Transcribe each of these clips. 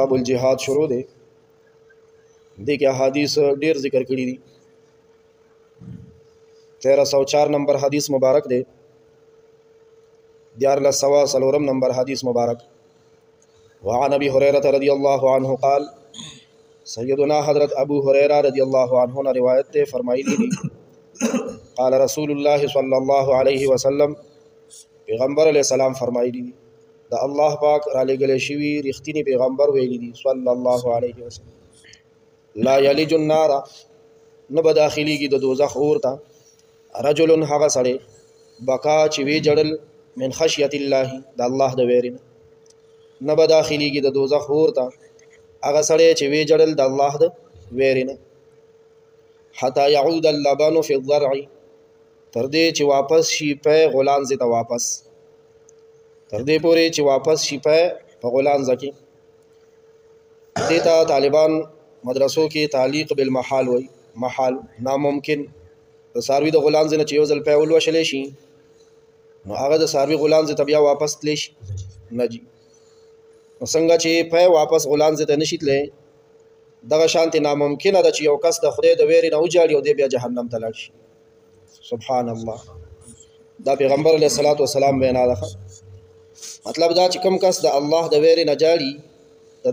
باب الجهاد شروع دی دې کې احادیث ډیر ذکر کړي دي 1304 نمبر حدیث مبارک دی 1404 نمبر حدیث مبارک وعن ابي هريره رضي الله عنه قال سیدنا حضرت ابو هريره رضی الله عنه نے روایت تے فرمائی دی قال رسول الله صلی الله علیه وسلم پیغمبر علیہ السلام فرمائی دی دا الله پاک را لګل شوی رښتینی پیغمبر ویلی دی صلی الله علیه وسلم لا یلج النار نه بداخلیږي د دوزخ اور ته رجل هغه سړی بقا چې وی جړل من خشیت الله د الله د ویرینه نه بداخلیږي د دوزخ اور ته هغه سړی چې وی جړل د الله د ویرینه حتا يعود اللبن في الضرع تر دې چې واپس شي په غلان زته واپس تر دې پورې چې واپس شي په غلان ځکه دیتا طالبان مدرسو کې تعلیق بالمحال وای محال ناممکن د ساروی د غلان زنه چې یو ځل په ول وشلې شي نو هغه د ساروی غلان زته بیا واپس تلی شي نه جی څنګه چې په واپس غلان زته نشیتلې دغه شانتي ناممکنه ده چې یو کس د خدای د ویرې نه وجاړي او د بیا جهنم ته لاړ شي سبحان الله دا پیغمبر علیه الصلاۃ والسلام وینا ده مطلب دا چې کوم کس د الله د ویرې نه جاړي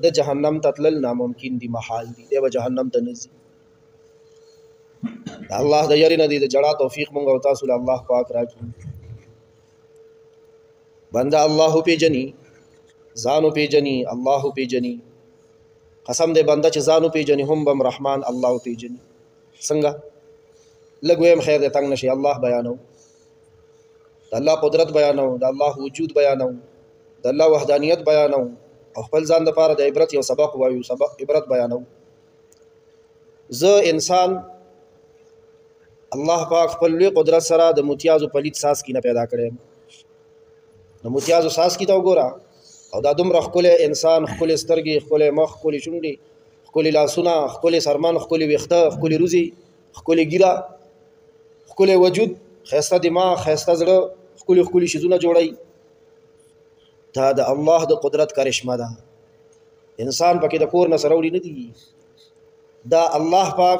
د جهنم ته تلل ناممکن دي محال دي دی به جهنم ته نزي الله د یری نه دي د جړه توفیق مونږ او تاسو له الله پاک راکړي بنده الله پیجني ځانو پیجني الله پیجني قسم دې بنده چې ځانو پیجني هم بم رحمان الله پیجني څنګه لګویم خیر دې تنگ نشي الله بیانو د الله قدرت بیانو د الله وجود بیانو د الله وحدانیت بیانو او خپل ځان لپاره د عبرت یو سبق وایو سبق عبرت بیانو زه انسان الله پاک خپل لوی قدرت سره د متیازو پلیت ساس کی نه پیدا کړي د متیازو ساس کی ته وګوره او دا دومره خپل انسان خپل سترګې خپل مخ خپل شونډې خپل لاسونه خپل سرمان خپل ویخته خپل روزي خپل ګیره خپل وجود خسته دماغ خسته زړه خپل خپل شیزونه جوړي دا د الله د قدرت کرشمه ده انسان پکې د کور نه سروړي نه دي دا الله پاک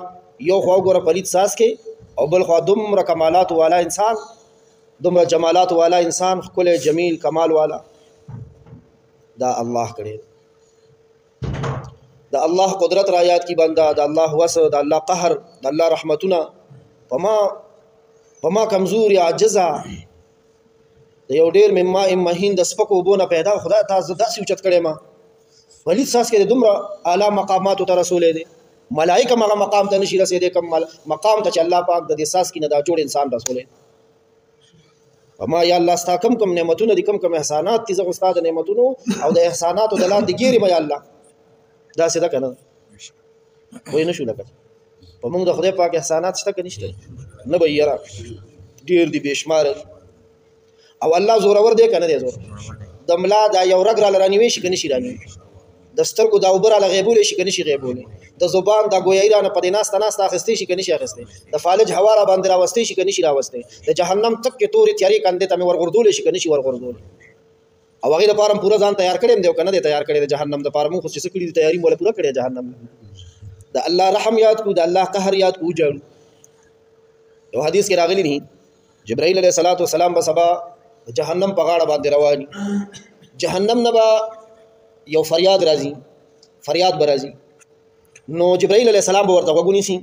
یو خو ګوره پلیت ساس کې او بل خو دومره کمالات والا انسان دومره جمالات والا انسان خپل جمیل کمال والا دا الله کړي دا الله قدرت را یاد کی بندا دا الله وسع دا الله قهر دا الله رحمتونه پما کمزور یا عجزا د یو ډیر مما مهین د سپکو بونه پیدا خدای تاسو داسې اوچت کړي ما ولید ساس کې دومره اعلی مقامات ته رسول دي ملائکه هغه مقام ته نشي رسیدي کوم مقام ته چې الله پاک د دې ساس کې نه دا جوړ انسان رسول اما یا الله ستا کم نعمتونه دي کم احسانات دي زه استاد نعمتونو او د احسانات د لاندې ګيري ما یا الله دا څه ده کنه وای نشو لکه په موږ د خدای پاک احسانات شته کنيشته نه به یرا ډیر دي بشمار او الله زورور دی کنه دی زور د ملا دا یو رګ را لرانیوي شي کني شي رانی د سترګو دا وبره لغیبول شي کني شي غیبول د زبان دا ګویا ایران په دیناسته ناسته اخستې شي کني شي اخستې د فالج هوا را باندې راوستې شي کني شي راوستې د جهنم تک کې توري تیاری کاندې ته ورغردول شي کني شي ورغردول او هغه لپاره پورا ځان تیار کړم دی کنه دی تیار کړی د جهنم د لپاره مو خو څه کړی تیاری مولا پورا کړی جهنم د الله رحم یاد کو د الله قهر یاد کو جوړ یو حدیث کې راغلی نه جبرائیل علیه الصلاۃ والسلام به سبا جهنم په غاړه باندې رواني جهنم نه با یو فریاد برازي نو جبرائیل علیہ السلام ورته وګونی سي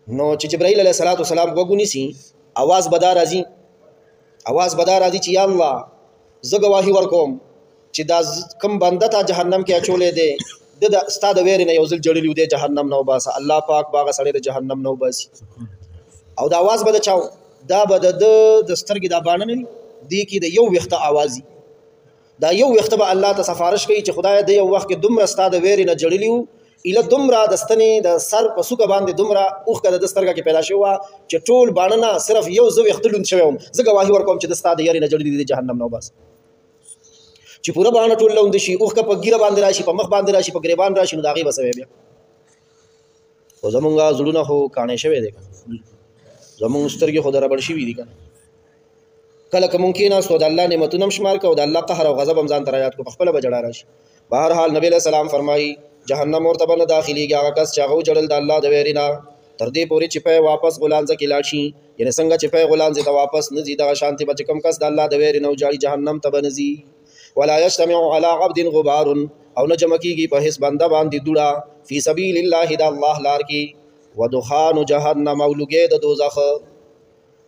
نو چې جبرائیل علیہ الصلوۃ والسلام وګونی سي आवाज بدا راځي چې یا الله زه گواہی ورکوم چې دا کم بنده ته جهنم کې اچولې دي د استاد ویری نه یو ځل جوړلی دی جهنم نو باسه الله پاک باغ سړی د جهنم نو باسي او دا आवाज بده چاو دا بده د سترګې دا باندې نه دی کې د یو وخت اوازي دا یو وخت به الله ته سفارش کوي چې خدای د یو وخت کې دومره ستاد ویری نه جړلیو اله دومره د ستنې د سر په سوګه باندې دومره اوخ کده د سترګه کې پیدا شوه چې ټول باندې نه صرف یو زو وخت لون شوم زه گواہی ورکوم چې د ستاد یری نه جړلی دی جهنم نو بس چې پورا باندې ټول لوند شي اوخ په ګیره باندې راشي په مخ باندې راشي په گریبان راشي نو داغي بسوي بیا او زمونږه زړونه هو کانې شوی دی زمونږ سترګې خو دربړ شي وی دي کله کوم کې نه سود الله نعمتونه شمار کو د الله قهر او غضب هم ځان تر یاد کو خپل بجړا راشي بہرحال نبی علیہ السلام فرمائی جہنم اور تبن داخلی گیا کس چاغو جړل د الله د ویرینا تر دې پوری چپه واپس غلانځه کې لاړ شي یعنی څنګه چپه غلانځه ته واپس نه زیاده شانتی بچ کم کس د الله د ویرینو جاړي جهنم ته بنزي ولا يجتمع على عبد غبار او نه جمع کیږي په هیڅ بنده باندې دوړه فی سبیل الله د الله لار کې ودخان جهنم او لګې د دوزخ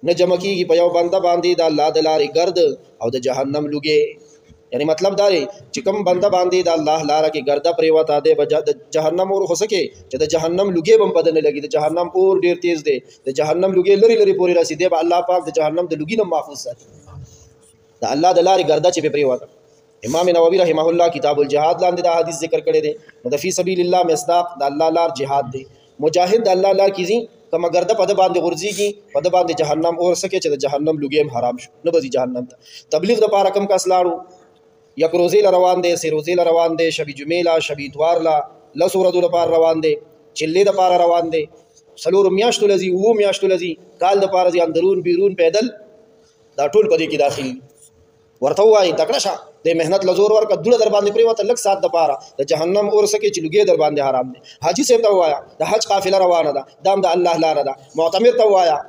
نه جمع کیږي په یو بنده باندې د الله د لارې ګرد او د جهنم لګې یعنی مطلب دا دی چې کوم بنده باندې د الله لاره کې ګرده پرې وته دی د جهنم اور خسکه چې د جهنم لګې بم بدن لګي د جهنم اور ډیر تیز دی د جهنم لګې لری لری پورې رسیدي به الله پاک د جهنم د لګې نه محفوظ ساتي د الله د لارې ګرده چې پرې وته امام نووي رحمه الله کتاب الجهاد لاندې دا حدیث ذکر کړی دی نو د فی سبیل الله مصداق د الله لار جهاد دی مجاهد د الله لار کیږي کما ګرده په د باندې غورځيږي په د باندې جهنم اور سکه چې د جهنم لګې حرام شو نه بځي جهنم ته تبلیغ د پاره کم کس لاړو یک روزی روان دی سی روزی روان دی شبی جمیلا شبی اتوار لا لسو ورځو لپاره روان دی چلې د پاره روان دی سلور میاشتو لذي وو میاشتو لذي کال د پاره ځي اندرون بیرون پیدل دا ټول پدې کې داخلي ورته وایي تکړه شه د مهنت لزور ورکه دوله در باندې پری وته لک سات د پاره د جهنم اور سکه چې لګي در باندې حرام دي حاجی صاحب ته وایا د حج قافله روانه ده دام د الله لاره ده معتمر ته وایا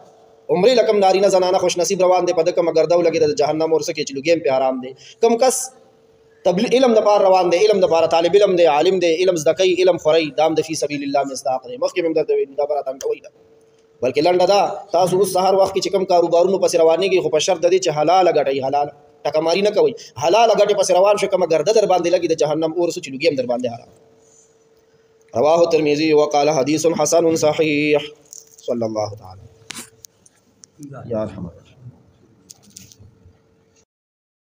عمره لکم نارینه زنانه خوش نصیب روان دي په دغه مګردو لګي د جهنم اور سکه چې لګي په حرام دي کم کس تبلیغ علم د پاره روان دی علم د پاره طالب علم دی عالم دی علم زدکای علم خوري دام د فی سبیل الله مصداق دی مخکې هم درته ویل دا براتم کوي دا بلکې لنډه دا تاسو اوس سحر وخت کې کوم کاروبارونو پس روانيږي خو په شرط د دې چې حلال غټي حلال ټکماری نه کوي حلال غټي پس روان شو کوم ګرده در باندې لګي د جهنم اور سو چلوږي هم در باندې حرام رواه ترمذی وقال حدیث حسن صحیح صلی الله تعالی یا رحمت